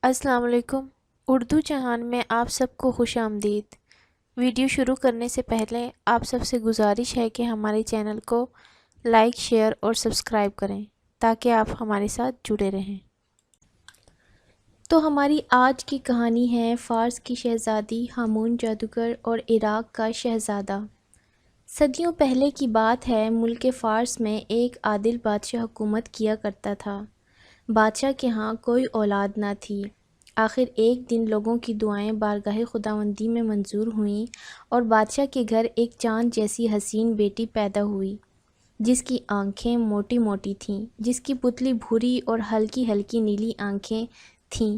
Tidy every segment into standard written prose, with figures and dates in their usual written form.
السلام علیکم۔ اردو جہان میں آپ سب کو خوش آمدید۔ ویڈیو شروع کرنے سے پہلے آپ سب سے گزارش ہے کہ ہمارے چینل کو لائک، شیئر اور سبسکرائب کریں تاکہ آپ ہمارے ساتھ جڑے رہیں۔ تو ہماری آج کی کہانی ہے فارس کی شہزادی ہامون جادوگر اور عراق کا شہزادہ۔ صدیوں پہلے کی بات ہے، ملک فارس میں ایک عادل بادشاہ حکومت کیا کرتا تھا۔ بادشاہ کے ہاں کوئی اولاد نہ تھی۔ آخر ایک دن لوگوں کی دعائیں بارگاہ خداوندی میں منظور ہوئیں اور بادشاہ کے گھر ایک چاند جیسی حسین بیٹی پیدا ہوئی، جس کی آنکھیں موٹی موٹی تھیں، جس کی پتلی بھوری اور ہلکی ہلکی نیلی آنکھیں تھیں۔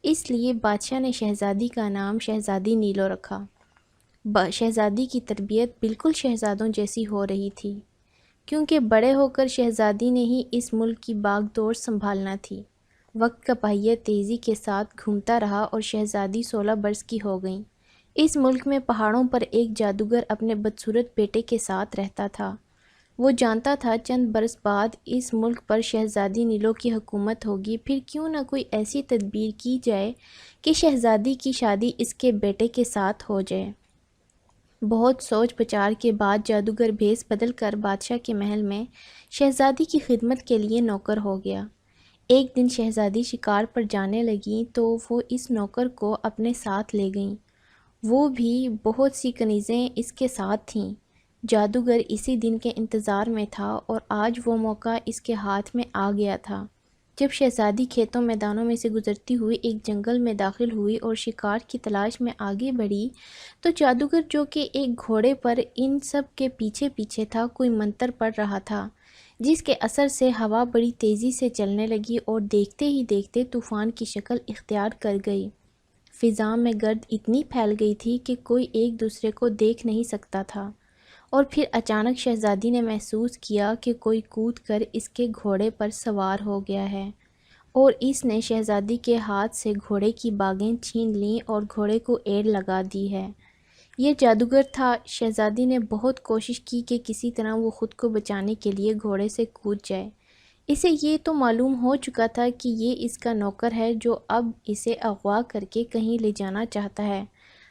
اس لیے بادشاہ نے شہزادی کا نام شہزادی نیلو رکھا۔ شہزادی کی تربیت بالکل شہزادوں جیسی ہو رہی تھی، کیونکہ بڑے ہو کر شہزادی نے ہی اس ملک کی باغ دوڑ سنبھالنا تھی۔ وقت کا پہیہ تیزی کے ساتھ گھومتا رہا اور شہزادی 16 برس کی ہو گئیں۔ اس ملک میں پہاڑوں پر ایک جادوگر اپنے بدصورت بیٹے کے ساتھ رہتا تھا۔ وہ جانتا تھا چند برس بعد اس ملک پر شہزادی نیلو کی حکومت ہوگی، پھر کیوں نہ کوئی ایسی تدبیر کی جائے کہ شہزادی کی شادی اس کے بیٹے کے ساتھ ہو جائے۔ بہت سوچ بچار کے بعد جادوگر بھیس بدل کر بادشاہ کے محل میں شہزادی کی خدمت کے لیے نوکر ہو گیا۔ ایک دن شہزادی شکار پر جانے لگیں تو وہ اس نوکر کو اپنے ساتھ لے گئیں۔ وہ بھی بہت سی کنیزیں اس کے ساتھ تھیں۔ جادوگر اسی دن کے انتظار میں تھا اور آج وہ موقع اس کے ہاتھ میں آ گیا تھا۔ جب شہزادی کھیتوں میدانوں میں سے گزرتی ہوئی ایک جنگل میں داخل ہوئی اور شکار کی تلاش میں آگے بڑھی، تو جادوگر جو کہ ایک گھوڑے پر ان سب کے پیچھے پیچھے تھا، کوئی منتر پڑھ رہا تھا، جس کے اثر سے ہوا بڑی تیزی سے چلنے لگی اور دیکھتے ہی دیکھتے طوفان کی شکل اختیار کر گئی۔ فضا میں گرد اتنی پھیل گئی تھی کہ کوئی ایک دوسرے کو دیکھ نہیں سکتا تھا، اور پھر اچانک شہزادی نے محسوس کیا کہ کوئی کود کر اس کے گھوڑے پر سوار ہو گیا ہے، اور اس نے شہزادی کے ہاتھ سے گھوڑے کی باگیں چھین لیں اور گھوڑے کو ایڑ لگا دی ہے۔ یہ جادوگر تھا۔ شہزادی نے بہت کوشش کی کہ کسی طرح وہ خود کو بچانے کے لیے گھوڑے سے کود جائے۔ اسے یہ تو معلوم ہو چکا تھا کہ یہ اس کا نوکر ہے جو اب اسے اغوا کر کے کہیں لے جانا چاہتا ہے،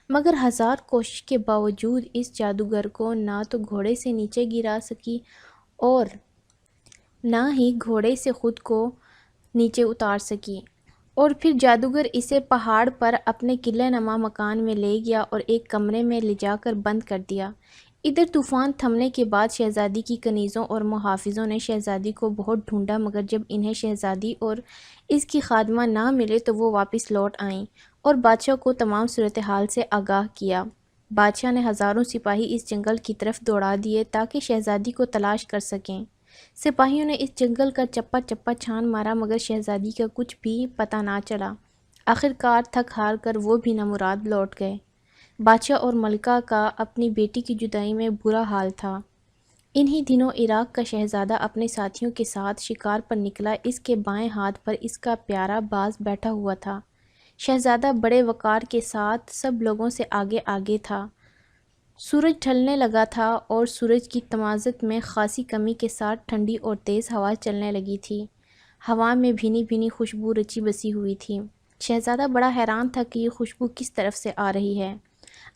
مگر ہزار کوشش کے باوجود اس جادوگر کو نہ تو گھوڑے سے نیچے گرا سکی اور نہ ہی گھوڑے سے خود کو نیچے اتار سکی۔ اور پھر جادوگر اسے پہاڑ پر اپنے قلعہ نما مکان میں لے گیا اور ایک کمرے میں لے جا کر بند کر دیا۔ ادھر طوفان تھمنے کے بعد شہزادی کی کنیزوں اور محافظوں نے شہزادی کو بہت ڈھونڈا، مگر جب انہیں شہزادی اور اس کی خادمہ نہ ملے تو وہ واپس لوٹ آئیں اور بادشاہ کو تمام صورتحال سے آگاہ کیا۔ بادشاہ نے ہزاروں سپاہی اس جنگل کی طرف دوڑا دیے تاکہ شہزادی کو تلاش کر سکیں۔ سپاہیوں نے اس جنگل کا چپا چپا چھان مارا، مگر شہزادی کا کچھ بھی پتہ نہ چلا۔ آخرکار تھک ہار کر وہ بھی نامراد لوٹ گئے۔ بادشاہ اور ملکہ کا اپنی بیٹی کی جدائی میں برا حال تھا۔ انہی دنوں عراق کا شہزادہ اپنے ساتھیوں کے ساتھ شکار پر نکلا۔ اس کے بائیں ہاتھ پر اس کا پیارا باز بیٹھا ہوا تھا۔ شہزادہ بڑے وقار کے ساتھ سب لوگوں سے آگے آگے تھا۔ سورج ڈھلنے لگا تھا اور سورج کی تمازت میں خاصی کمی کے ساتھ ٹھنڈی اور تیز ہوا چلنے لگی تھی۔ ہوا میں بھینی بھینی خوشبو رچی بسی ہوئی تھی۔ شہزادہ بڑا حیران تھا کہ یہ خوشبو کس طرف سے آ رہی ہے۔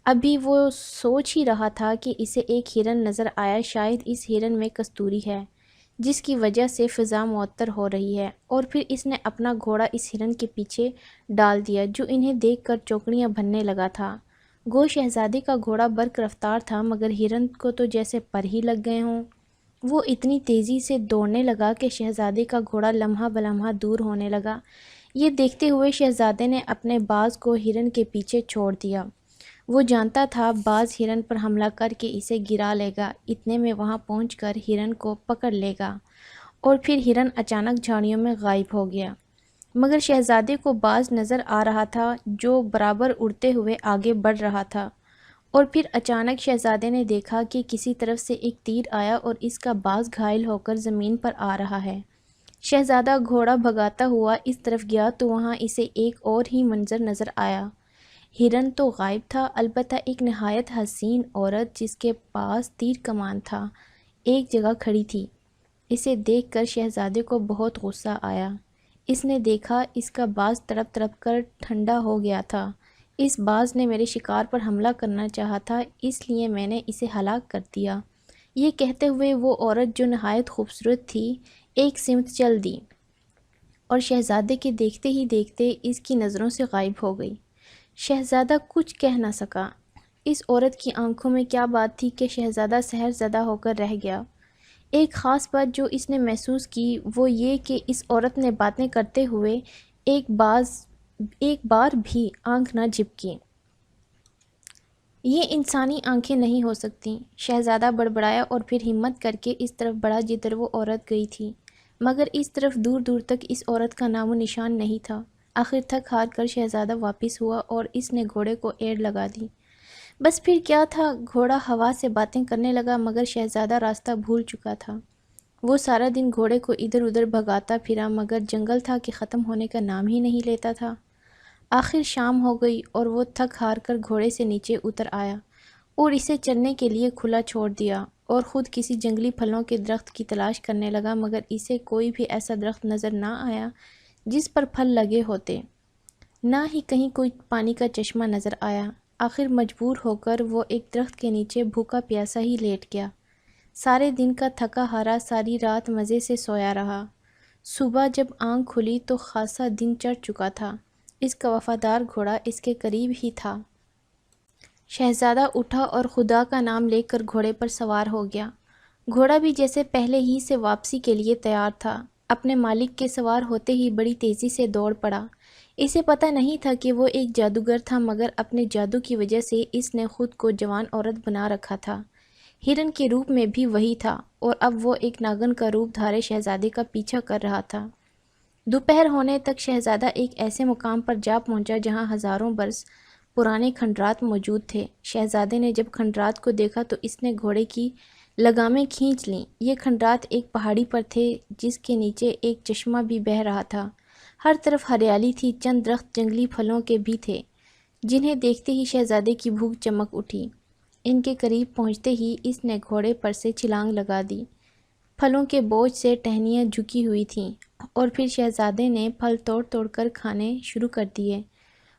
ابھی وہ سوچ ہی رہا تھا کہ اسے ایک ہرن نظر آیا۔ شاید اس ہرن میں کستوری ہے، جس کی وجہ سے فضا معطر ہو رہی ہے، اور پھر اس نے اپنا گھوڑا اس ہرن کے پیچھے ڈال دیا، جو انہیں دیکھ کر چوکڑیاں بھننے لگا تھا۔ گو شہزادے کا گھوڑا برق رفتار تھا، مگر ہرن کو تو جیسے پر ہی لگ گئے ہوں۔ وہ اتنی تیزی سے دوڑنے لگا کہ شہزادے کا گھوڑا لمحہ بلمحہ دور ہونے لگا۔ یہ دیکھتے ہوئے شہزادے نے اپنے باز کو ہرن کے پیچھے چھوڑ دیا۔ وہ جانتا تھا باز ہرن پر حملہ کر کے اسے گرا لے گا، اتنے میں وہاں پہنچ کر ہرن کو پکڑ لے گا، اور پھر ہرن اچانک جھاڑیوں میں غائب ہو گیا۔ مگر شہزادے کو باز نظر آ رہا تھا، جو برابر اڑتے ہوئے آگے بڑھ رہا تھا، اور پھر اچانک شہزادے نے دیکھا کہ کسی طرف سے ایک تیر آیا اور اس کا باز گھائل ہو کر زمین پر آ رہا ہے۔ شہزادہ گھوڑا بھگاتا ہوا اس طرف گیا تو وہاں اسے ایک اور ہی منظر نظر آیا۔ ہرن تو غائب تھا، البتہ ایک نہایت حسین عورت جس کے پاس تیر کمان تھا ایک جگہ کھڑی تھی۔ اسے دیکھ کر شہزادے کو بہت غصہ آیا۔ اس نے دیکھا اس کا باز تڑپ تڑپ کر ٹھنڈا ہو گیا تھا۔ اس باز نے میرے شکار پر حملہ کرنا چاہا تھا، اس لیے میں نے اسے ہلاک کر دیا۔ یہ کہتے ہوئے وہ عورت جو نہایت خوبصورت تھی ایک سمت چل دی اور شہزادے کے دیکھتے ہی دیکھتے اس کی نظروں سے غائب ہو گئی۔ شہزادہ کچھ کہہ نہ سکا۔ اس عورت کی آنکھوں میں کیا بات تھی کہ شہزادہ سحر زدہ ہو کر رہ گیا۔ ایک خاص بات جو اس نے محسوس کی وہ یہ کہ اس عورت نے باتیں کرتے ہوئے ایک بار بھی آنکھ نہ جھپکی۔ یہ انسانی آنکھیں نہیں ہو سکتیں، شہزادہ بڑبڑایا اور پھر ہمت کر کے اس طرف بڑھا جدھر وہ عورت گئی تھی، مگر اس طرف دور دور تک اس عورت کا نام و نشان نہیں تھا۔ آخر تھک ہار کر شہزادہ واپس ہوا اور اس نے گھوڑے کو ایڑ لگا دی۔ بس پھر کیا تھا، گھوڑا ہوا سے باتیں کرنے لگا مگر شہزادہ راستہ بھول چکا تھا۔ وہ سارا دن گھوڑے کو ادھر ادھر بھگاتا پھرا مگر جنگل تھا کہ ختم ہونے کا نام ہی نہیں لیتا تھا۔ آخر شام ہو گئی اور وہ تھک ہار کر گھوڑے سے نیچے اتر آیا اور اسے چلنے کے لیے کھلا چھوڑ دیا اور خود کسی جنگلی پھلوں کے درخت کی تلاش کرنے لگا مگر اسے کوئی بھی ایسا درخت نظر نہ آیا جس پر پھل لگے ہوتے، نہ ہی کہیں کوئی پانی کا چشمہ نظر آیا۔ آخر مجبور ہو کر وہ ایک درخت کے نیچے بھوکا پیاسا ہی لیٹ گیا۔ سارے دن کا تھکا ہارا ساری رات مزے سے سویا رہا۔ صبح جب آنکھ کھلی تو خاصا دن چڑھ چکا تھا۔ اس کا وفادار گھوڑا اس کے قریب ہی تھا۔ شہزادہ اٹھا اور خدا کا نام لے کر گھوڑے پر سوار ہو گیا۔ گھوڑا بھی جیسے پہلے ہی سے واپسی کے لیے تیار تھا۔ اپنے مالک کے سوار ہوتے ہی بڑی تیزی سے دوڑ پڑا۔ اسے پتہ نہیں تھا کہ وہ ایک جادوگر تھا مگر اپنے جادو کی وجہ سے اس نے خود کو جوان عورت بنا رکھا تھا۔ ہرن کے روپ میں بھی وہی تھا اور اب وہ ایک ناگن کا روپ دھارے شہزادے کا پیچھا کر رہا تھا۔ دوپہر ہونے تک شہزادہ ایک ایسے مقام پر جا پہنچا جہاں ہزاروں برس پرانے کھنڈرات موجود تھے۔ شہزادے نے جب کھنڈرات کو دیکھا تو اس نے گھوڑے کی لگامیں کھینچ لیں۔ یہ کھنڈرات ایک پہاڑی پر تھے جس کے نیچے ایک چشمہ بھی بہہ رہا تھا۔ ہر طرف ہریالی تھی، چند درخت جنگلی پھلوں کے بھی تھے جنہیں دیکھتے ہی شہزادے کی بھوک چمک اٹھی۔ ان کے قریب پہنچتے ہی اس نے گھوڑے پر سے چھلانگ لگا دی۔ پھلوں کے بوجھ سے ٹہنیاں جھکی ہوئی تھیں اور پھر شہزادے نے پھل توڑ توڑ کر کھانے شروع کر دیے۔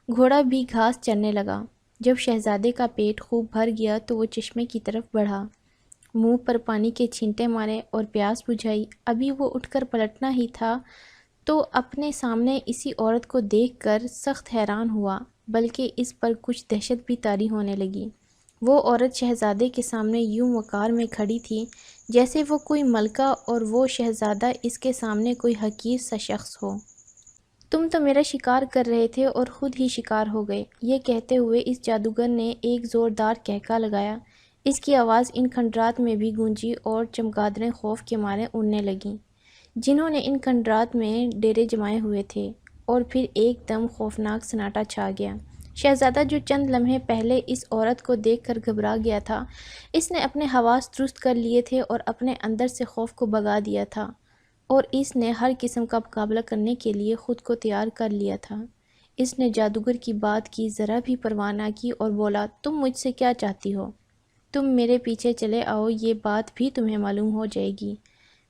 گھوڑا بھی گھاس چرنے لگا۔ جب شہزادے کا پیٹ خوب بھر گیا تو وہ چشمے کی طرف بڑھا، منہ پر پانی کے چھینٹے مارے اور پیاس بجھائی۔ ابھی وہ اٹھ کر پلٹنا ہی تھا تو اپنے سامنے اسی عورت کو دیکھ کر سخت حیران ہوا، بلکہ اس پر کچھ دہشت بھی طاری ہونے لگی۔ وہ عورت شہزادے کے سامنے یوں وقار میں کھڑی تھی جیسے وہ کوئی ملکہ اور وہ شہزادہ اس کے سامنے کوئی حقیر سا شخص ہو۔ تم تو میرا شکار کر رہے تھے اور خود ہی شکار ہو گئے۔ یہ کہتے ہوئے اس جادوگر نے ایک زوردار کہکا لگایا۔ اس کی آواز ان کھنڈرات میں بھی گونجی اور چمگادڑیں خوف کے مارے اڑنے لگیں جنہوں نے ان کھنڈرات میں ڈیرے جمائے ہوئے تھے، اور پھر ایک دم خوفناک سناٹا چھا گیا۔ شہزادہ جو چند لمحے پہلے اس عورت کو دیکھ کر گھبرا گیا تھا، اس نے اپنے حواس درست کر لیے تھے اور اپنے اندر سے خوف کو بھگا دیا تھا اور اس نے ہر قسم کا مقابلہ کرنے کے لیے خود کو تیار کر لیا تھا۔ اس نے جادوگر کی بات کی ذرا بھی پرواہ نہ کی اور بولا، تم مجھ سے کیا چاہتی ہو؟ تم میرے پیچھے چلے آؤ، یہ بات بھی تمہیں معلوم ہو جائے گی۔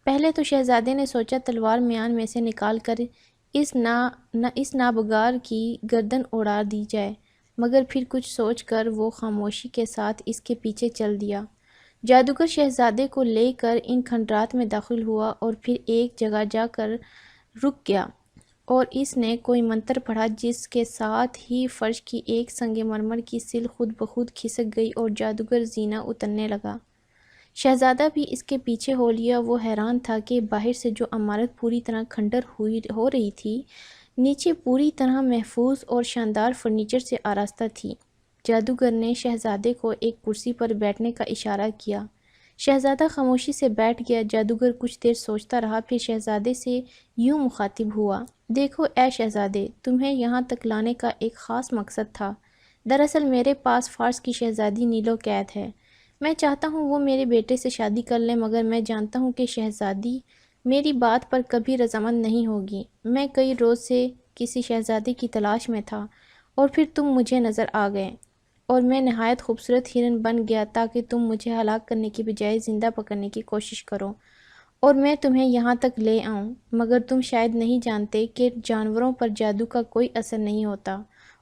پہلے تو شہزادے نے سوچا تلوار میان میں سے نکال کر اس نابغار کی گردن اڑا دی جائے، مگر پھر کچھ سوچ کر وہ خاموشی کے ساتھ اس کے پیچھے چل دیا۔ جادوگر شہزادے کو لے کر ان کھنڈرات میں داخل ہوا اور پھر ایک جگہ جا کر رک گیا اور اس نے کوئی منتر پڑھا جس کے ساتھ ہی فرش کی ایک سنگ مرمر کی سل خود بخود کھسک گئی اور جادوگر زینہ اترنے لگا۔ شہزادہ بھی اس کے پیچھے ہو لیا۔ وہ حیران تھا کہ باہر سے جو عمارت پوری طرح کھنڈر ہو رہی تھی، نیچے پوری طرح محفوظ اور شاندار فرنیچر سے آراستہ تھی۔ جادوگر نے شہزادے کو ایک کرسی پر بیٹھنے کا اشارہ کیا۔ شہزادہ خاموشی سے بیٹھ گیا۔ جادوگر کچھ دیر سوچتا رہا، پھر شہزادے سے یوں مخاطب ہوا، دیکھو اے شہزادے، تمہیں یہاں تک لانے کا ایک خاص مقصد تھا۔ دراصل میرے پاس فارس کی شہزادی نیلو قید ہے۔ میں چاہتا ہوں وہ میرے بیٹے سے شادی کر لیں، مگر میں جانتا ہوں کہ شہزادی میری بات پر کبھی رضامند نہیں ہوگی۔ میں کئی روز سے کسی شہزادی کی تلاش میں تھا اور پھر تم مجھے نظر آ گئے اور میں نہایت خوبصورت ہرن بن گیا تاکہ تم مجھے ہلاک کرنے کی بجائے زندہ پکڑنے کی کوشش کرو اور میں تمہیں یہاں تک لے آؤں، مگر تم شاید نہیں جانتے کہ جانوروں پر جادو کا کوئی اثر نہیں ہوتا۔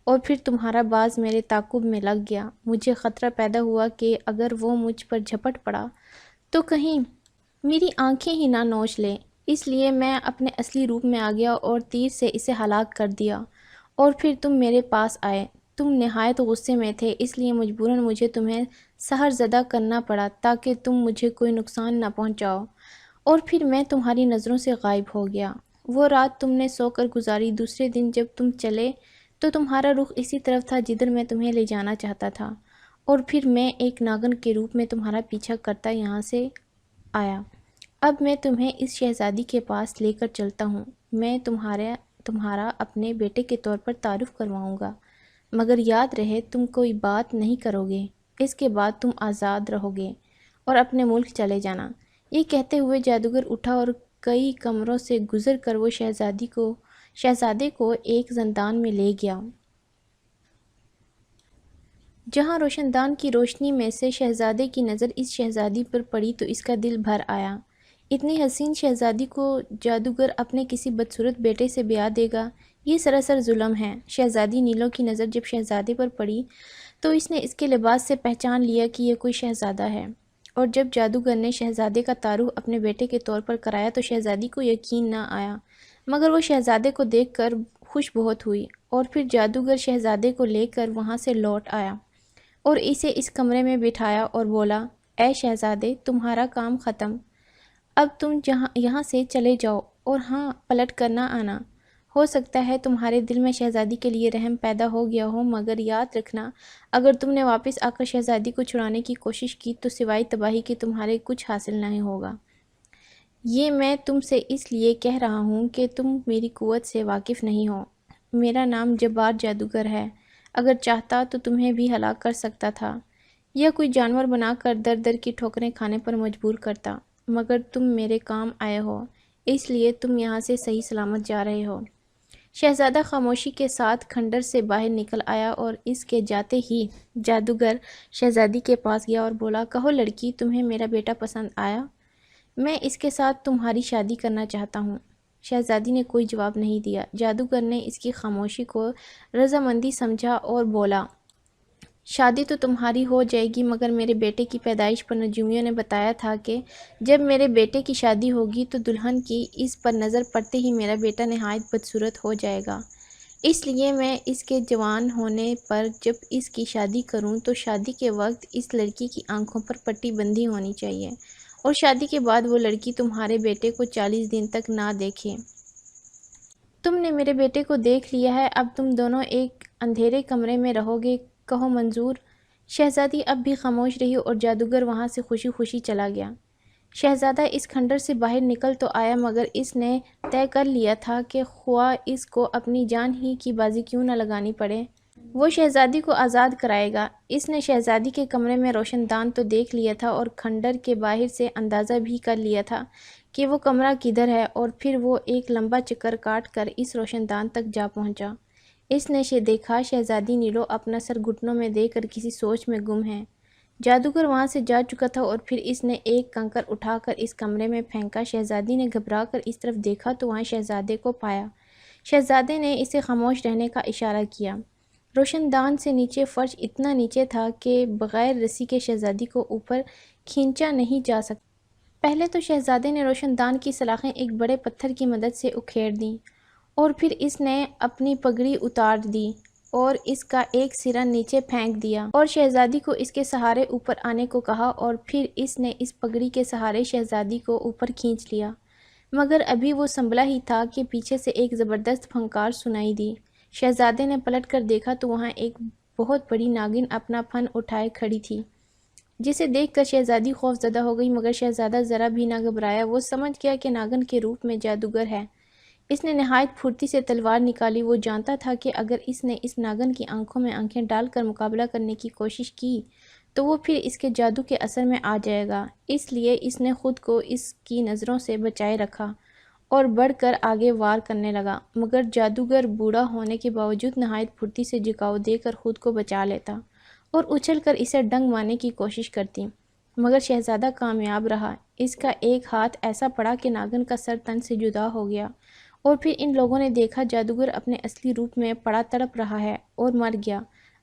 اور پھر تمہارا باز میرے تعاقب میں لگ گیا۔ مجھے خطرہ پیدا ہوا کہ اگر وہ مجھ پر جھپٹ پڑا تو کہیں میری آنکھیں ہی نہ نوچ لے۔ اس لیے میں اپنے اصلی روپ میں آ گیا اور تیر سے اسے ہلاک کر دیا۔ اور پھر تم میرے پاس آئے۔ تم نہایت غصے میں تھے، اس لیے مجبوراً مجھے تمہیں سحر زدہ کرنا پڑا تاکہ تم مجھے کوئی نقصان نہ پہنچاؤ۔ اور پھر میں تمہاری نظروں سے غائب ہو گیا۔ وہ رات تم نے سو کر گزاری۔ دوسرے دن جب تم چلے تو تمہارا رخ اسی طرف تھا جدھر میں تمہیں لے جانا چاہتا تھا، اور پھر میں ایک ناگن کے روپ میں تمہارا پیچھا کرتا یہاں سے آیا۔ اب میں تمہیں اس شہزادی کے پاس لے کر چلتا ہوں۔ میں تمہارا اپنے بیٹے کے طور پر تعارف کرواؤں گا، مگر یاد رہے تم کوئی بات نہیں کرو گے۔ اس کے بعد تم آزاد رہو گے اور اپنے ملک چلے جانا۔ یہ کہتے ہوئے جادوگر اٹھا اور کئی کمروں سے گزر کر وہ شہزادے کو ایک زندان میں لے گیا، جہاں روشن دان کی روشنی میں سے شہزادے کی نظر اس شہزادی پر پڑی تو اس کا دل بھر آیا۔ اتنی حسین شہزادی کو جادوگر اپنے کسی بدصورت بیٹے سے بیاہ دے گا، یہ سراسر ظلم ہے۔ شہزادی نیلو کی نظر جب شہزادے پر پڑی تو اس نے اس کے لباس سے پہچان لیا کہ یہ کوئی شہزادہ ہے، اور جب جادوگر نے شہزادے کا تعارف اپنے بیٹے کے طور پر کرایا تو شہزادی کو یقین نہ آیا، مگر وہ شہزادے کو دیکھ کر خوش بہت ہوئی۔ اور پھر جادوگر شہزادے کو لے کر وہاں سے لوٹ آیا اور اسے اس کمرے میں بٹھایا اور بولا، اے شہزادے، تمہارا کام ختم، اب تم یہاں سے چلے جاؤ، اور ہاں، پلٹ کر نہ آنا۔ ہو سکتا ہے تمہارے دل میں شہزادی کے لیے رحم پیدا ہو گیا ہو، مگر یاد رکھنا اگر تم نے واپس آ کر شہزادی کو چھڑانے کی کوشش کی تو سوائے تباہی کے تمہارے کچھ حاصل نہیں ہوگا۔ یہ میں تم سے اس لیے کہہ رہا ہوں کہ تم میری قوت سے واقف نہیں ہو۔ میرا نام جبار جادوگر ہے، اگر چاہتا تو تمہیں بھی ہلاک کر سکتا تھا، یا کوئی جانور بنا کر در در کی ٹھوکریں کھانے پر مجبور کرتا، مگر تم میرے کام آئے ہو، اس لیے تم یہاں سے صحیح سلامت جا رہے ہو۔ شہزادہ خاموشی کے ساتھ کھنڈر سے باہر نکل آیا اور اس کے جاتے ہی جادوگر شہزادی کے پاس گیا اور بولا، کہو لڑکی، تمہیں میرا بیٹا پسند آیا؟ میں اس کے ساتھ تمہاری شادی کرنا چاہتا ہوں۔ شہزادی نے کوئی جواب نہیں دیا۔ جادوگر نے اس کی خاموشی کو رضامندی سمجھا اور بولا، شادی تو تمہاری ہو جائے گی، مگر میرے بیٹے کی پیدائش پر نجومیوں نے بتایا تھا کہ جب میرے بیٹے کی شادی ہوگی تو دلہن کی اس پر نظر پڑتے ہی میرا بیٹا نہایت بدصورت ہو جائے گا۔ اس لیے میں اس کے جوان ہونے پر جب اس کی شادی کروں تو شادی کے وقت اس لڑکی کی آنکھوں پر پٹی بندھی ہونی چاہیے، اور شادی کے بعد وہ لڑکی تمہارے بیٹے کو 40 دن تک نہ دیکھے۔ تم نے میرے بیٹے کو دیکھ لیا ہے، اب تم دونوں ایک اندھیرے کمرے میں رہو گے، کہو منظور؟ شہزادی اب بھی خاموش رہی اور جادوگر وہاں سے خوشی خوشی چلا گیا۔ شہزادہ اس کھنڈر سے باہر نکل تو آیا، مگر اس نے طے کر لیا تھا کہ خواہ اس کو اپنی جان ہی کی بازی کیوں نہ لگانی پڑے، وہ شہزادی کو آزاد کرائے گا۔ اس نے شہزادی کے کمرے میں روشن دان تو دیکھ لیا تھا اور کھنڈر کے باہر سے اندازہ بھی کر لیا تھا کہ وہ کمرہ کدھر ہے، اور پھر وہ ایک لمبا چکر کاٹ کر اس روشن دان تک جا پہنچا۔ اس نے دیکھا شہزادی نیلو اپنا سر گھٹنوں میں دے کر کسی سوچ میں گم ہے۔ جادوگر وہاں سے جا چکا تھا اور پھر اس نے ایک کنکر اٹھا کر اس کمرے میں پھینکا۔ شہزادی نے گھبرا کر اس طرف دیکھا تو وہاں شہزادے کو پایا۔ شہزادے نے اسے خاموش رہنے کا اشارہ کیا۔ روشن دان سے نیچے فرش اتنا نیچے تھا کہ بغیر رسی کے شہزادی کو اوپر کھینچا نہیں جا سکتا۔ پہلے تو شہزادے نے روشن دان کی سلاخیں ایک بڑے پتھر کی مدد سے اکھیڑ دیں، اور پھر اس نے اپنی پگڑی اتار دی اور اس کا ایک سرا نیچے پھینک دیا اور شہزادی کو اس کے سہارے اوپر آنے کو کہا، اور پھر اس نے اس پگڑی کے سہارے شہزادی کو اوپر کھینچ لیا۔ مگر ابھی وہ سنبھلا ہی تھا کہ پیچھے سے ایک زبردست پھنکار سنائی دی۔ شہزادے نے پلٹ کر دیکھا تو وہاں ایک بہت بڑی ناگن اپنا پھن اٹھائے کھڑی تھی، جسے دیکھ کر شہزادی خوف زدہ ہو گئی، مگر شہزادہ ذرا بھی نہ گھبرایا۔ وہ سمجھ گیا کہ ناگن کے روپ میں جادوگر ہے۔ اس نے نہایت پھرتی سے تلوار نکالی۔ وہ جانتا تھا کہ اگر اس نے اس ناگن کی آنکھوں میں آنکھیں ڈال کر مقابلہ کرنے کی کوشش کی تو وہ پھر اس کے جادو کے اثر میں آ جائے گا، اس لیے اس نے خود کو اس کی نظروں سے بچائے رکھا اور بڑھ کر آگے وار کرنے لگا، مگر جادوگر بوڑھا ہونے کے باوجود نہایت پھرتی سے جھکاؤ دے کر خود کو بچا لیتا اور اچھل کر اسے ڈنگ مارنے کی کوشش کرتی۔ مگر شہزادہ کامیاب رہا۔ اس کا ایک ہاتھ ایسا پڑا کہ ناگن کا سر تن سے جدا ہو گیا، اور پھر ان لوگوں نے دیکھا جادوگر اپنے اصلی روپ میں پڑا تڑپ رہا ہے اور مر گیا۔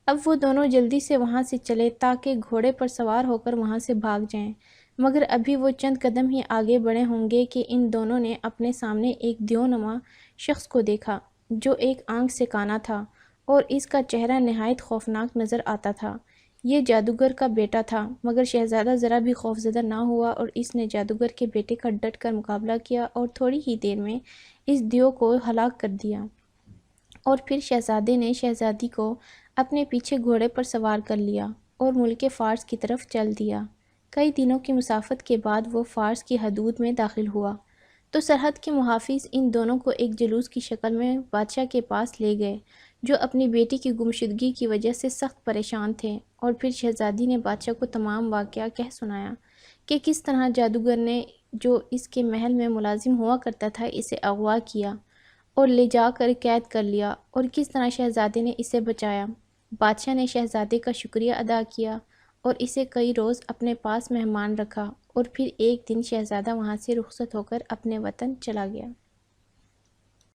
اب وہ دونوں جلدی سے وہاں سے چلے تاکہ گھوڑے پر سوار ہو کر وہاں سے بھاگ جائیں، مگر ابھی وہ چند قدم ہی آگے بڑھے ہوں گے کہ ان دونوں نے اپنے سامنے ایک دیونما شخص کو دیکھا جو ایک آنکھ سے کانا تھا اور اس کا چہرہ نہایت خوفناک نظر آتا تھا۔ یہ جادوگر کا بیٹا تھا، مگر شہزادہ ذرا بھی خوفزدہ نہ ہوا اور اس نے جادوگر کے بیٹے کا ڈٹ کر مقابلہ کیا اور تھوڑی ہی دیر میں اس دیو کو ہلاک کر دیا۔ اور پھر شہزادے نے شہزادی کو اپنے پیچھے گھوڑے پر سوار کر لیا اور ملک فارس کی طرف چل دیا۔ کئی دنوں کی مسافت کے بعد وہ فارس کی حدود میں داخل ہوا تو سرحد کے محافظ ان دونوں کو ایک جلوس کی شکل میں بادشاہ کے پاس لے گئے، جو اپنی بیٹی کی گمشدگی کی وجہ سے سخت پریشان تھے، اور پھر شہزادی نے بادشاہ کو تمام واقعہ کہہ سنایا کہ کس طرح جادوگر نے، جو اس کے محل میں ملازم ہوا کرتا تھا، اسے اغوا کیا اور لے جا کر قید کر لیا، اور کس طرح شہزادے نے اسے بچایا۔ بادشاہ نے شہزادے کا شکریہ ادا کیا اور اسے کئی روز اپنے پاس مہمان رکھا، اور پھر ایک دن شہزادہ وہاں سے رخصت ہو کر اپنے وطن چلا گیا۔